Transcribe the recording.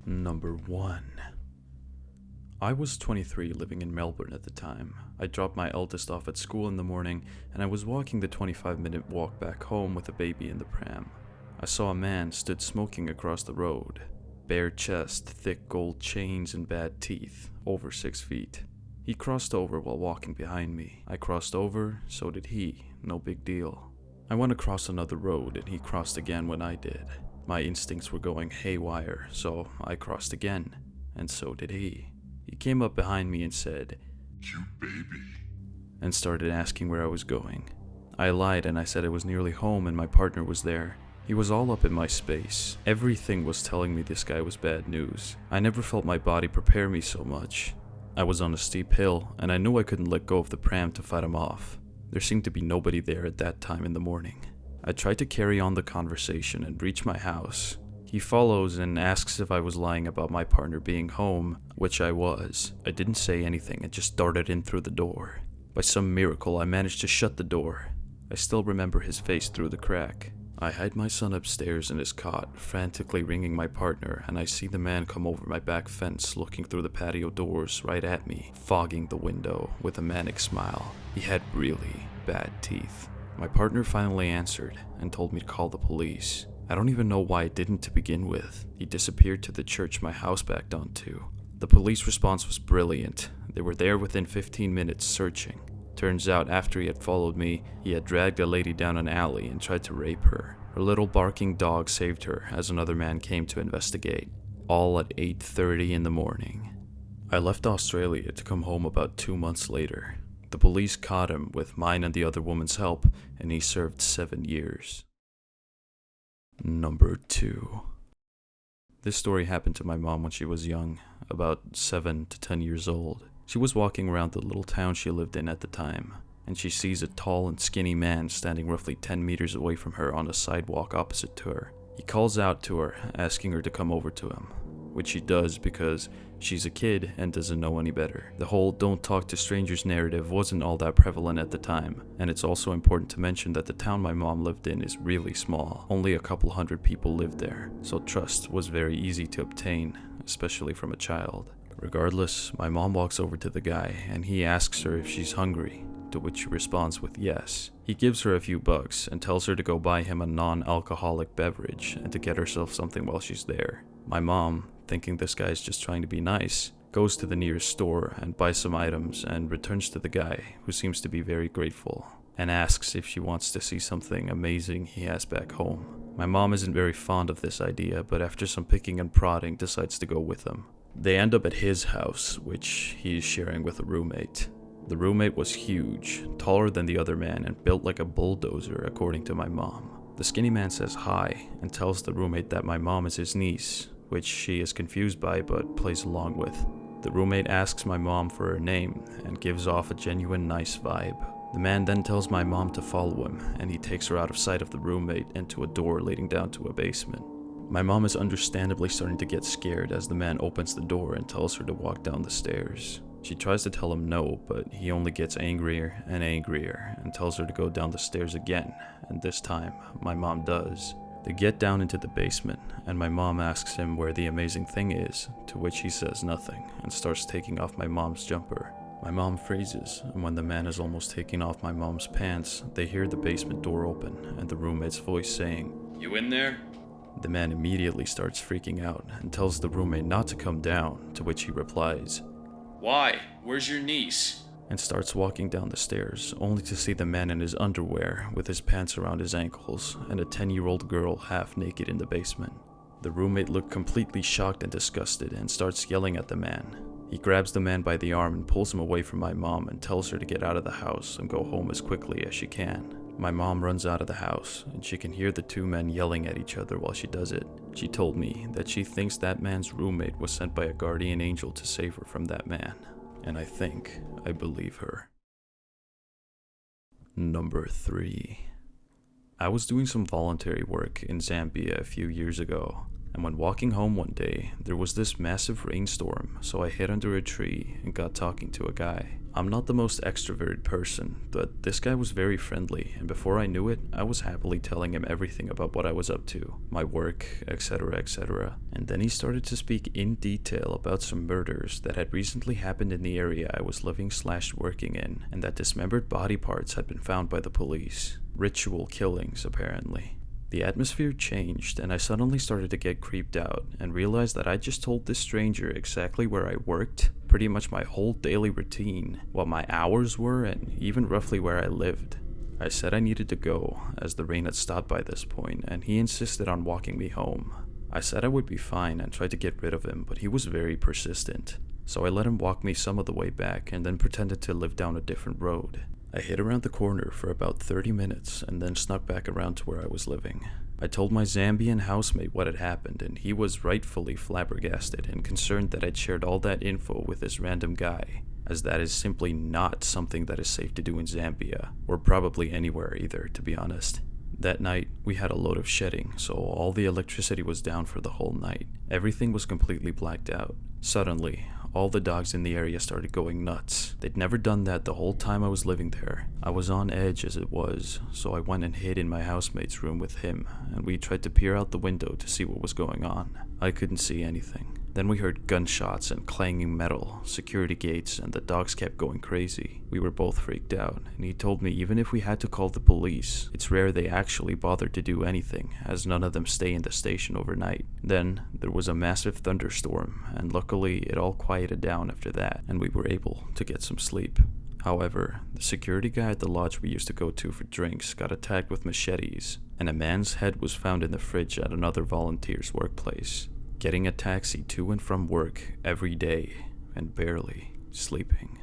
Number 1. I was 23, living in Melbourne at the time. I dropped my eldest off at school in the morning, and I was walking the 25-minute walk back home with a baby in the pram. I saw a man stood smoking across the road. Bare chest, thick gold chains, and bad teeth, over 6 feet. He crossed over while walking behind me. I crossed over, so did he, no big deal. I went across another road, and he crossed again when I did. My instincts were going haywire, so I crossed again, and so did he. He came up behind me and said, "Cute baby," and started asking where I was going. I lied and I said I was nearly home and my partner was there. He was all up in my space. Everything was telling me this guy was bad news. I never felt my body prepare me so much. I was on a steep hill, and I knew I couldn't let go of the pram to fight him off. There seemed to be nobody there at that time in the morning. I tried to carry on the conversation and reach my house. He follows and asks if I was lying about my partner being home, which I was. I didn't say anything and just darted in through the door. By some miracle, I managed to shut the door. I still remember his face through the crack. I hide my son upstairs in his cot, frantically ringing my partner, and I see the man come over my back fence looking through the patio doors right at me, fogging the window with a manic smile. He had really bad teeth. My partner finally answered and told me to call the police. I don't even know why I didn't to begin with. He disappeared to the church my house backed onto. The police response was brilliant. They were there within 15 minutes searching. Turns out after he had followed me, he had dragged a lady down an alley and tried to rape her. Her little barking dog saved her as another man came to investigate. All at 8:30 in the morning. I left Australia to come home about 2 months later. The police caught him with mine and the other woman's help, and he served 7 years. Number 2. This story happened to my mom when she was young, about 7 to 10 years old. She was walking around the little town she lived in at the time, and she sees a tall and skinny man standing roughly 10 meters away from her on a sidewalk opposite to her. He calls out to her, asking her to come over to him, which she does because she's a kid and doesn't know any better. The whole "don't talk to strangers" narrative wasn't all that prevalent at the time, and it's also important to mention that the town my mom lived in is really small. Only a couple hundred people lived there, so trust was very easy to obtain, especially from a child. Regardless, my mom walks over to the guy, and he asks her if she's hungry, to which she responds with yes. He gives her a few bucks and tells her to go buy him a non-alcoholic beverage and to get herself something while she's there. My mom, thinking this guy's just trying to be nice, goes to the nearest store and buys some items and returns to the guy, who seems to be very grateful, and asks if she wants to see something amazing he has back home. My mom isn't very fond of this idea, but after some picking and prodding decides to go with him. They end up at his house, which he is sharing with a roommate. The roommate was huge, taller than the other man, and built like a bulldozer, according to my mom. The skinny man says hi and tells the roommate that my mom is his niece, which she is confused by but plays along with. The roommate asks my mom for her name and gives off a genuine nice vibe. The man then tells my mom to follow him, and he takes her out of sight of the roommate and to a door leading down to a basement. My mom is understandably starting to get scared as the man opens the door and tells her to walk down the stairs. She tries to tell him no, but he only gets angrier and angrier and tells her to go down the stairs again, and this time, my mom does. They get down into the basement, and my mom asks him where the amazing thing is, to which he says nothing and starts taking off my mom's jumper. My mom freezes, and when the man is almost taking off my mom's pants, they hear the basement door open and the roommate's voice saying, "You in there?" The man immediately starts freaking out and tells the roommate not to come down, to which he replies, "Why? Where's your niece?" and starts walking down the stairs, only to see the man in his underwear with his pants around his ankles and a 10-year-old girl half naked in the basement. The roommate looked completely shocked and disgusted and starts yelling at the man. He grabs the man by the arm and pulls him away from my mom and tells her to get out of the house and go home as quickly as she can. My mom runs out of the house, and she can hear the two men yelling at each other while she does it. She told me that she thinks that man's roommate was sent by a guardian angel to save her from that man, and I think I believe her. Number 3. I was doing some voluntary work in Zambia a few years ago. And when walking home one day, there was this massive rainstorm, so I hid under a tree and got talking to a guy. I'm not the most extroverted person, but this guy was very friendly, and before I knew it, I was happily telling him everything about what I was up to, my work, etc., etc. And then he started to speak in detail about some murders that had recently happened in the area I was living/working in, and that dismembered body parts had been found by the police. Ritual killings, apparently. The atmosphere changed, and I suddenly started to get creeped out and realized that I just told this stranger exactly where I worked, pretty much my whole daily routine, what my hours were, and even roughly where I lived. I said I needed to go, as the rain had stopped by this point, and he insisted on walking me home. I said I would be fine and tried to get rid of him, but he was very persistent. So I let him walk me some of the way back and then pretended to live down a different road. I hid around the corner for about 30 minutes and then snuck back around to where I was living. I told my Zambian housemate what had happened, and he was rightfully flabbergasted and concerned that I'd shared all that info with this random guy, as that is simply not something that is safe to do in Zambia, or probably anywhere either, to be honest. That night, we had a load of shedding, so all the electricity was down for the whole night. Everything was completely blacked out. Suddenly, all the dogs in the area started going nuts. They'd never done that the whole time I was living there. I was on edge as it was, so I went and hid in my housemate's room with him, and we tried to peer out the window to see what was going on. I couldn't see anything. Then we heard gunshots and clanging metal, security gates, and the dogs kept going crazy. We were both freaked out, and he told me even if we had to call the police, it's rare they actually bothered to do anything, as none of them stay in the station overnight. Then, there was a massive thunderstorm, and luckily it all quieted down after that, and we were able to get some sleep. However, the security guy at the lodge we used to go to for drinks got attacked with machetes, and a man's head was found in the fridge at another volunteer's workplace. Getting a taxi to and from work every day, and barely sleeping.